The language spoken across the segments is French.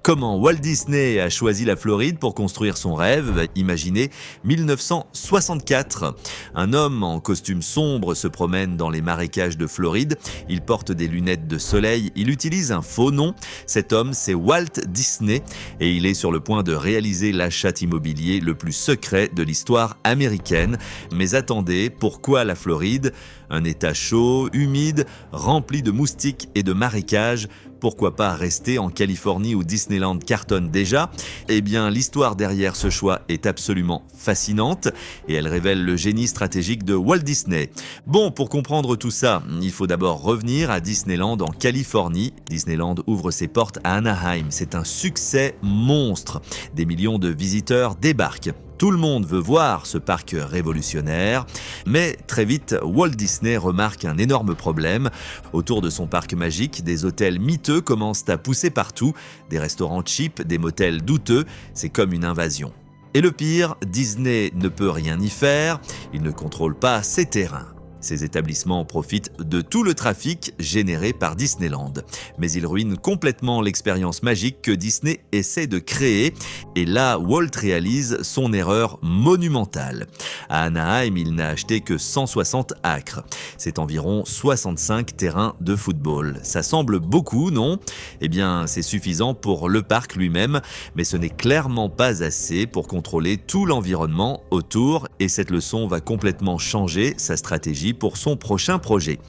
Comment Walt Disney a choisi la Floride pour construire son rêve? Imaginez 1964. Un homme en costume sombre se promène dans les marécages de Floride. Il porte des lunettes de soleil. Il utilise un faux nom. Cet homme, c'est Walt Disney et il est sur le point de réaliser l'achat immobilier le plus secret de l'histoire américaine. Mais attendez, pourquoi la Floride? Un état chaud, humide, rempli de moustiques et de marécages. Pourquoi pas rester en Californie où Disneyland cartonne déjà? Eh bien, l'histoire derrière ce choix est absolument fascinante et elle révèle le génie stratégique de Walt Disney. Bon, pour comprendre tout ça, il faut d'abord revenir à Disneyland en Californie. Disneyland ouvre ses portes à Anaheim. C'est un succès monstre. Des millions de visiteurs débarquent. Tout le monde veut voir ce parc révolutionnaire, mais très vite, Walt Disney remarque un énorme problème. Autour de son parc magique, des hôtels miteux commencent à pousser partout, des restaurants cheap, des motels douteux, c'est comme une invasion. Et le pire, Disney ne peut rien y faire, il ne contrôle pas ses terrains. Ces établissements profitent de tout le trafic généré par Disneyland. Mais ils ruinent complètement l'expérience magique que Disney essaie de créer. Et là, Walt réalise son erreur monumentale. À Anaheim, il n'a acheté que 160 acres. C'est environ 65 terrains de football. Ça semble beaucoup, non? Eh bien, c'est suffisant pour le parc lui-même, mais ce n'est clairement pas assez pour contrôler tout l'environnement autour. Et cette leçon va complètement changer sa stratégie pour son prochain projet.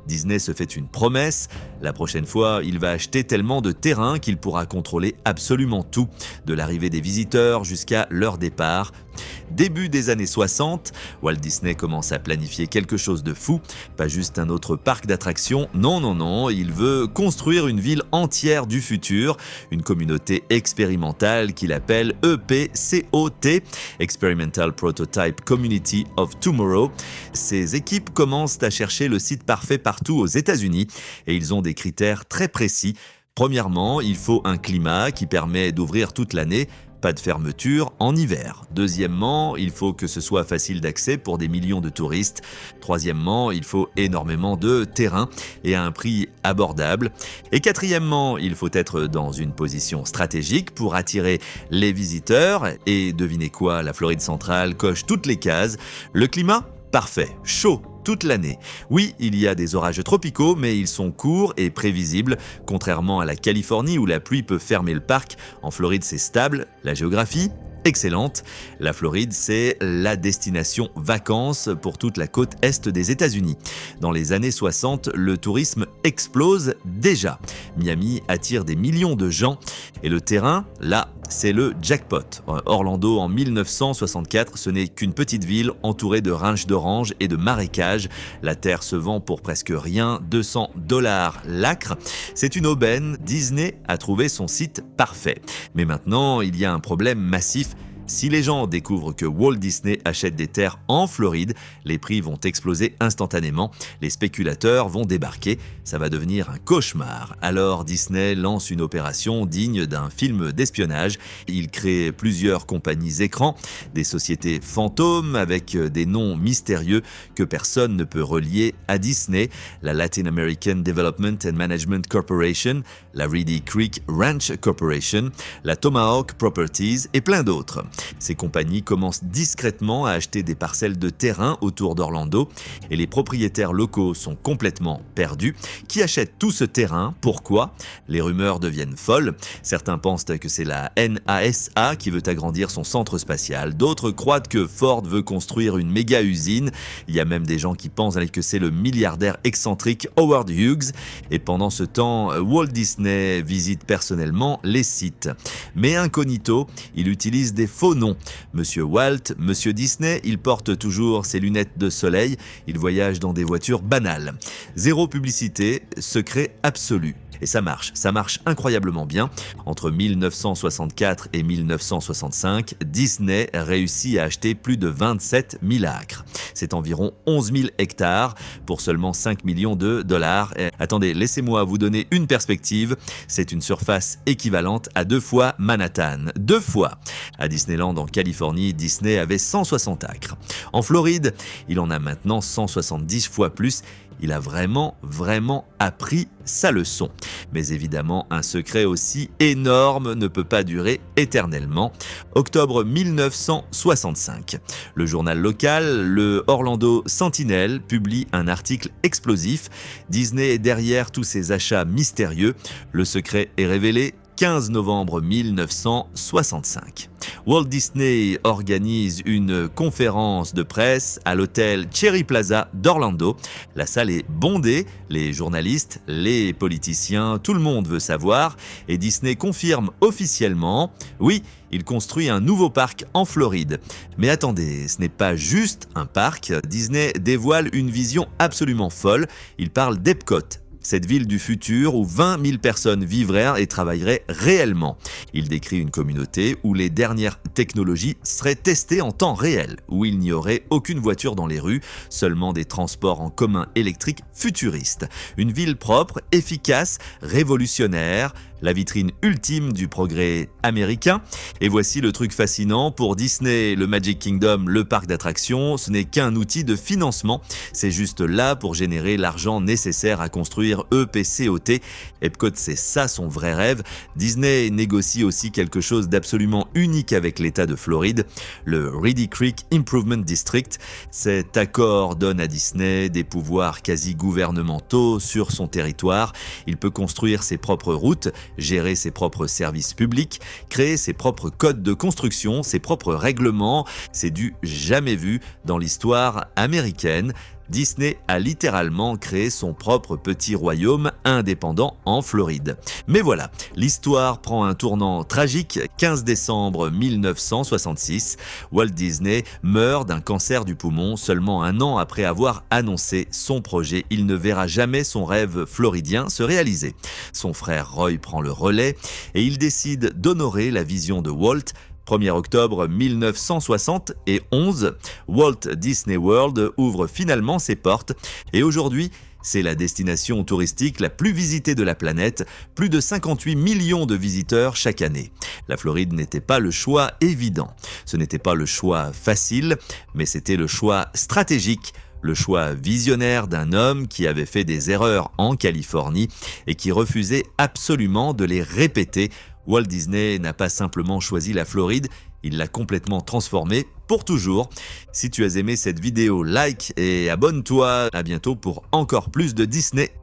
Disney se fait une promesse, la prochaine fois, il va acheter tellement de terrain qu'il pourra contrôler absolument tout, de l'arrivée des visiteurs jusqu'à leur départ. Début des années 60, Walt Disney commence à planifier quelque chose de fou, pas juste un autre parc d'attractions, non, il veut construire une ville entière du futur, une communauté expérimentale qu'il appelle EPCOT, Experimental Prototype Community of Tomorrow. Ces équipes commencent à chercher le site parfait partout aux États-Unis et ils ont des critères très précis. Premièrement, il faut un climat qui permet d'ouvrir toute l'année. Pas de fermeture en hiver. Deuxièmement, il faut que ce soit facile d'accès pour des millions de touristes. Troisièmement, il faut énormément de terrain et à un prix abordable. Et quatrièmement, il faut être dans une position stratégique pour attirer les visiteurs. Et devinez quoi, la Floride centrale coche toutes les cases. Le climat? Parfait, chaud toute l'année. Oui, il y a des orages tropicaux, mais ils sont courts et prévisibles. Contrairement à la Californie où la pluie peut fermer le parc, en Floride c'est stable. La géographie? Excellente. La Floride, c'est la destination vacances pour toute la côte est des États-Unis. Dans les années 60, le tourisme explose déjà. Miami attire des millions de gens et le terrain, là, c'est le jackpot. Orlando en 1964, ce n'est qu'une petite ville entourée de ranchs d'oranges et de marécages. La terre se vend pour presque rien, $200 l'acre. C'est une aubaine, Disney a trouvé son site parfait. Mais maintenant, il y a un problème massif. Si les gens découvrent que Walt Disney achète des terres en Floride, les prix vont exploser instantanément, les spéculateurs vont débarquer, ça va devenir un cauchemar. Alors Disney lance une opération digne d'un film d'espionnage. Il crée plusieurs compagnies écrans, des sociétés fantômes avec des noms mystérieux que personne ne peut relier à Disney, la Latin American Development and Management Corporation, la Reedy Creek Ranch Corporation, la Tomahawk Properties et plein d'autres. Ces compagnies commencent discrètement à acheter des parcelles de terrain autour d'Orlando et les propriétaires locaux sont complètement perdus. Qui achète tout ce terrain? Pourquoi? Les rumeurs deviennent folles. Certains pensent que c'est la NASA qui veut agrandir son centre spatial. D'autres croient que Ford veut construire une méga usine. Il y a même des gens qui pensent que c'est le milliardaire excentrique Howard Hughes. Et pendant ce temps, Walt Disney visite personnellement les sites. Mais incognito, il utilise des faux noms. Monsieur Walt, Monsieur Disney, il porte toujours ses lunettes de soleil, il voyage dans des voitures banales. Zéro publicité, secret absolu. Et ça marche incroyablement bien. Entre 1964 et 1965, Disney réussit à acheter plus de 27 000 acres. C'est environ 11 000 hectares pour seulement 5 millions de dollars. Et attendez, laissez-moi vous donner une perspective. C'est une surface équivalente à 2 fois Manhattan. 2 fois. À Disneyland en Californie, Disney avait 160 acres. En Floride, il en a maintenant 170 fois plus. il a vraiment appris sa leçon. Mais évidemment, un secret aussi énorme ne peut pas durer éternellement. Octobre 1965. Le journal local, le Orlando Sentinel, publie un article explosif. Disney est derrière tous ces achats mystérieux. Le secret est révélé 15 novembre 1965. Walt Disney organise une conférence de presse à l'hôtel Cherry Plaza d'Orlando. La salle est bondée, les journalistes, les politiciens, tout le monde veut savoir. Et Disney confirme officiellement, oui, il construit un nouveau parc en Floride. Mais attendez, ce n'est pas juste un parc. Disney dévoile une vision absolument folle. Il parle d'Epcot, cette ville du futur où 20 000 personnes vivraient et travailleraient réellement. Il décrit une communauté où les dernières technologies seraient testées en temps réel, où il n'y aurait aucune voiture dans les rues, seulement des transports en commun électriques futuristes. Une ville propre, efficace, révolutionnaire, la vitrine ultime du progrès américain. Et voici le truc fascinant, pour Disney, le Magic Kingdom, le parc d'attractions, ce n'est qu'un outil de financement. C'est juste là pour générer l'argent nécessaire à construire EPCOT. Epcot, c'est ça son vrai rêve. Disney négocie aussi quelque chose d'absolument unique avec l'État de Floride, le Reedy Creek Improvement District. Cet accord donne à Disney des pouvoirs quasi gouvernementaux sur son territoire. Il peut construire ses propres routes, gérer ses propres services publics, créer ses propres codes de construction, ses propres règlements. C'est du jamais vu dans l'histoire américaine. Disney a littéralement créé son propre petit royaume indépendant en Floride. Mais voilà, l'histoire prend un tournant tragique. 15 décembre 1966, Walt Disney meurt d'un cancer du poumon seulement un an après avoir annoncé son projet. Il ne verra jamais son rêve floridien se réaliser. Son frère Roy prend le relais et il décide d'honorer la vision de Walt. 1er octobre 1971, Walt Disney World ouvre finalement ses portes et aujourd'hui, c'est la destination touristique la plus visitée de la planète, plus de 58 millions de visiteurs chaque année. La Floride n'était pas le choix évident, ce n'était pas le choix facile, mais c'était le choix stratégique, le choix visionnaire d'un homme qui avait fait des erreurs en Californie et qui refusait absolument de les répéter. Walt Disney n'a pas simplement choisi la Floride, il l'a complètement transformée pour toujours. Si tu as aimé cette vidéo, like et abonne-toi. À bientôt pour encore plus de Disney.